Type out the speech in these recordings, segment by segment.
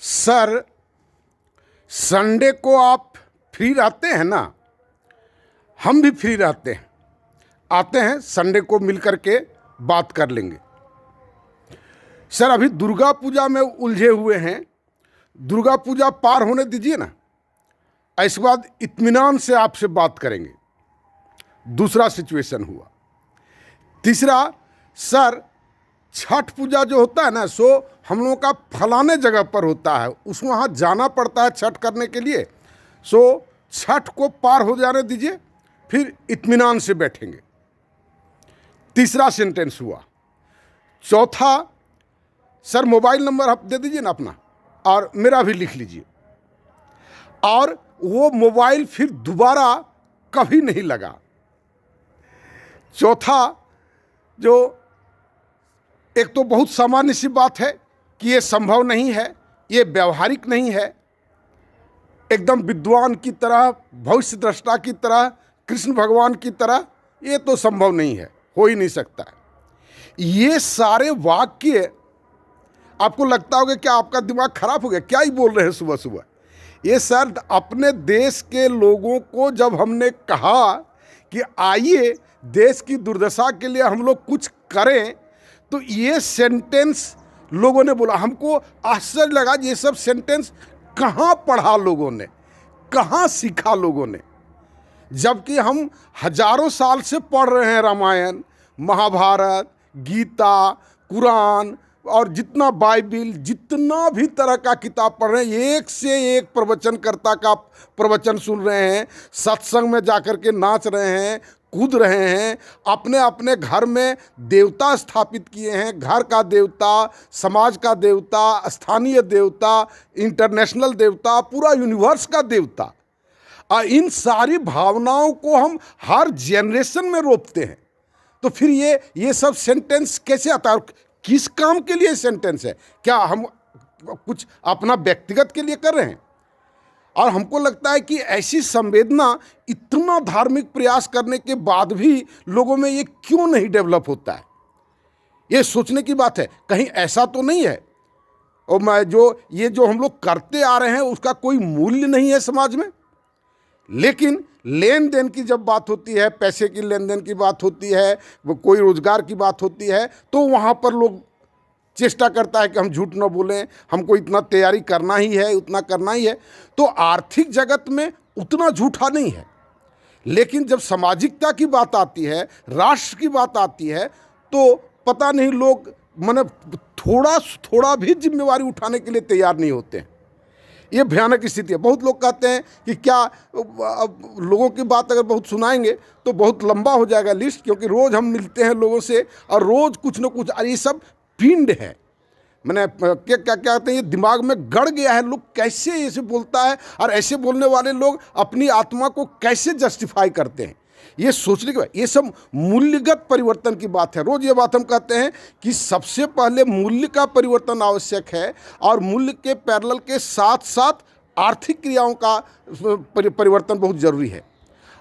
Sir, Sunday को आप free रहते हैं ना? हम भी फ्री रहते हैं, आते हैं संडे को मिल कर के बात कर लेंगे। सर, अभी दुर्गा पूजा में उलझे हुए हैं, दुर्गा पूजा पार होने दीजिए ना, इसके बाद इत्मीनान से आपसे बात करेंगे। दूसरा सिचुएशन हुआ। तीसरा, सर छठ पूजा जो होता है ना, सो हम लोगों का फलाने जगह पर होता है, उस वहाँ जाना पड़ता है छठ करने के लिए। सो छठ को पार हो जाने दीजिए, फिर इत्मीनान से बैठेंगे। तीसरा सेंटेंस हुआ। चौथा, सर मोबाइल नंबर आप दे दीजिए ना अपना, और मेरा भी लिख लीजिए। और वो मोबाइल फिर दोबारा कभी नहीं लगा। चौथा, जो एक तो बहुत सामान्य सी बात है कि ये संभव नहीं है, ये व्यावहारिक नहीं है, एकदम विद्वान की तरह, भविष्य दृष्टा की तरह, कृष्ण भगवान की तरह, ये तो संभव नहीं है, हो ही नहीं सकता है। ये सारे वाक्य आपको लगता होगा क्या आपका दिमाग खराब हो गया, क्या ही बोल रहे हैं सुबह सुबह। ये सर, अपने देश के लोगों को जब हमने कहा कि आइए देश की दुर्दशा के लिए हम लोग कुछ करें, तो ये सेंटेंस लोगों ने बोला। हमको आश्चर्य लगा, ये सब सेंटेंस कहाँ पढ़ा लोगों ने, कहाँ सीखा लोगों ने, जबकि हम हजारों साल से पढ़ रहे हैं रामायण, महाभारत, गीता, कुरान और जितना बाइबिल, जितना भी तरह का किताब पढ़ रहे हैं, एक से एक प्रवचनकर्ता का प्रवचन सुन रहे हैं, सत्संग में जाकर के नाच रहे हैं, कूद रहे हैं, अपने अपने घर में देवता स्थापित किए हैं, घर का देवता, समाज का देवता, स्थानीय देवता, इंटरनेशनल देवता, पूरा यूनिवर्स का देवता। और इन सारी भावनाओं को हम हर जनरेशन में रोपते हैं। तो फिर ये सब सेंटेंस कैसे आता है? किस काम के लिए सेंटेंस है? क्या हम कुछ अपना व्यक्तिगत के लिए कर रहे हैं? और हमको लगता है कि ऐसी संवेदना, इतना धार्मिक प्रयास करने के बाद भी लोगों में ये क्यों नहीं डेवलप होता है? ये सोचने की बात है। कहीं ऐसा तो नहीं है और ये जो हम लोग करते आ रहे हैं उसका कोई मूल्य नहीं है समाज में? लेकिन लेन देन की जब बात होती है, पैसे की लेन देन की बात होती है, वो कोई रोजगार की बात होती है, तो वहाँ पर लोग चेष्टा करता है कि हम झूठ न बोलें, हमको इतना तैयारी करना ही है, उतना करना ही है। तो आर्थिक जगत में उतना झूठा नहीं है, लेकिन जब सामाजिकता की बात आती है, राष्ट्र की बात आती है, तो पता नहीं लोग थोड़ा भी जिम्मेवारी उठाने के लिए तैयार नहीं होते हैं। ये भयानक स्थिति है। बहुत लोग कहते हैं कि क्या लोगों की बात अगर बहुत सुनाएंगे तो बहुत लंबा हो जाएगा लिस्ट, क्योंकि रोज़ हम मिलते हैं लोगों से और रोज़ कुछ न कुछ, और ये सब पिंड है, मैंने क्या क्या कहते हैं, ये दिमाग में गड़ गया है। लोग कैसे ऐसे बोलता है, और ऐसे बोलने वाले लोग अपनी आत्मा को कैसे जस्टिफाई करते हैं, ये सोचने के बाद। ये सब मूल्यगत परिवर्तन की बात है। रोज़ ये बात हम कहते हैं कि सबसे पहले मूल्य का परिवर्तन आवश्यक है, और मूल्य के पैरेलल के साथ साथ आर्थिक क्रियाओं का परिवर्तन बहुत जरूरी है।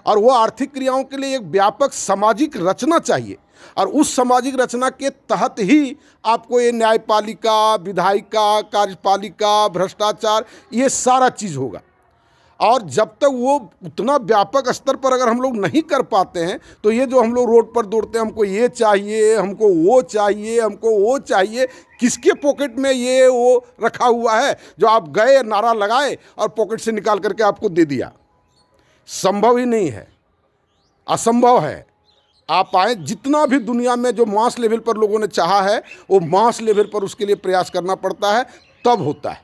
और वो आर्थिक क्रियाओं के लिए एक व्यापक सामाजिक रचना चाहिए, और उस सामाजिक रचना के तहत ही आपको ये न्यायपालिका, विधायिका, कार्यपालिका, भ्रष्टाचार, ये सारा चीज़ होगा। और जब तक वो उतना व्यापक स्तर पर अगर हम लोग नहीं कर पाते हैं, तो ये जो हम लोग रोड पर दौड़ते हैं, हमको ये चाहिए, हमको वो चाहिए, हमको वो चाहिए, किसके पॉकेट में ये वो रखा हुआ है जो आप गए, नारा लगाए और पॉकेट से निकाल करके आपको दे दिया? संभव ही नहीं है, असंभव है। आप आए, जितना भी दुनिया में जो मास लेवल पर लोगों ने चाहा है, वो मास लेवल पर उसके लिए प्रयास करना पड़ता है, तब होता है।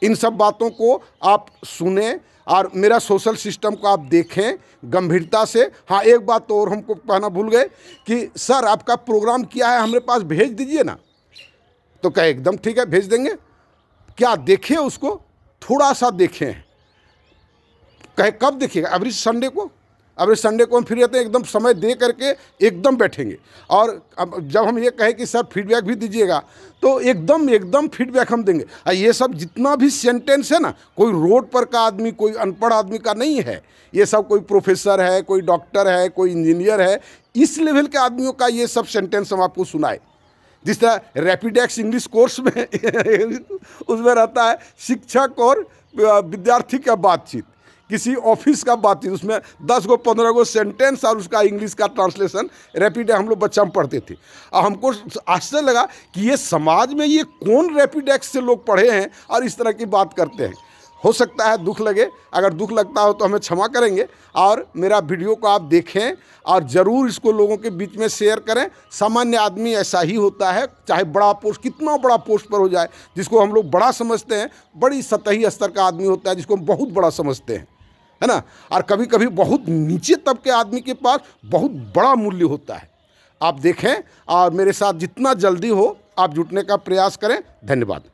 इन सब बातों को आप सुने और मेरा सोशल सिस्टम को आप देखें गंभीरता से। हाँ, एक बात तो और हमको कहना भूल गए कि सर आपका प्रोग्राम किया है, हमारे पास भेज दीजिए ना। तो कहे एकदम ठीक है, भेज देंगे। क्या देखें उसको, थोड़ा सा देखें। कहे कब देखिएगा? अभी संडे को हम फ्री रहते हैं, एकदम समय दे करके एकदम बैठेंगे। और अब जब हम ये कहें कि सर फीडबैक भी दीजिएगा, तो एकदम फीडबैक हम देंगे। और ये सब जितना भी सेंटेंस है ना, कोई रोड पर का आदमी, कोई अनपढ़ आदमी का नहीं है। ये सब कोई प्रोफेसर है, कोई डॉक्टर है, कोई इंजीनियर है, इस लेवल के आदमियों का ये सब सेंटेंस हम आपको सुनाए। जिस तरह रैपिडेक्स इंग्लिश कोर्स में उसमें रहता है शिक्षक और विद्यार्थी का बातचीत, किसी ऑफिस का बातचीत, उसमें 10 गो 15 गो सेंटेंस और उसका इंग्लिश का ट्रांसलेशन रैपिड हम लोग बच्चा में पढ़ते थे। और हमको आश्चर्य लगा कि ये समाज में ये कौन रैपिडेक्स से लोग पढ़े हैं और इस तरह की बात करते हैं। हो सकता है दुख लगे, अगर दुख लगता हो तो हमें क्षमा करेंगे, और मेरा वीडियो को आप देखें और ज़रूर इसको लोगों के बीच में शेयर करें। सामान्य आदमी ऐसा ही होता है, चाहे बड़ा पोस्ट, कितना बड़ा पोस्ट पर हो जाए, जिसको हम लोग बड़ा समझते हैं, बड़ी सतही स्तर का आदमी होता है जिसको हम बहुत बड़ा समझते हैं, है ना। और कभी कभी बहुत नीचे तबके आदमी के पास बहुत बड़ा मूल्य होता है। आप देखें और मेरे साथ जितना जल्दी हो आप जुटने का प्रयास करें। धन्यवाद।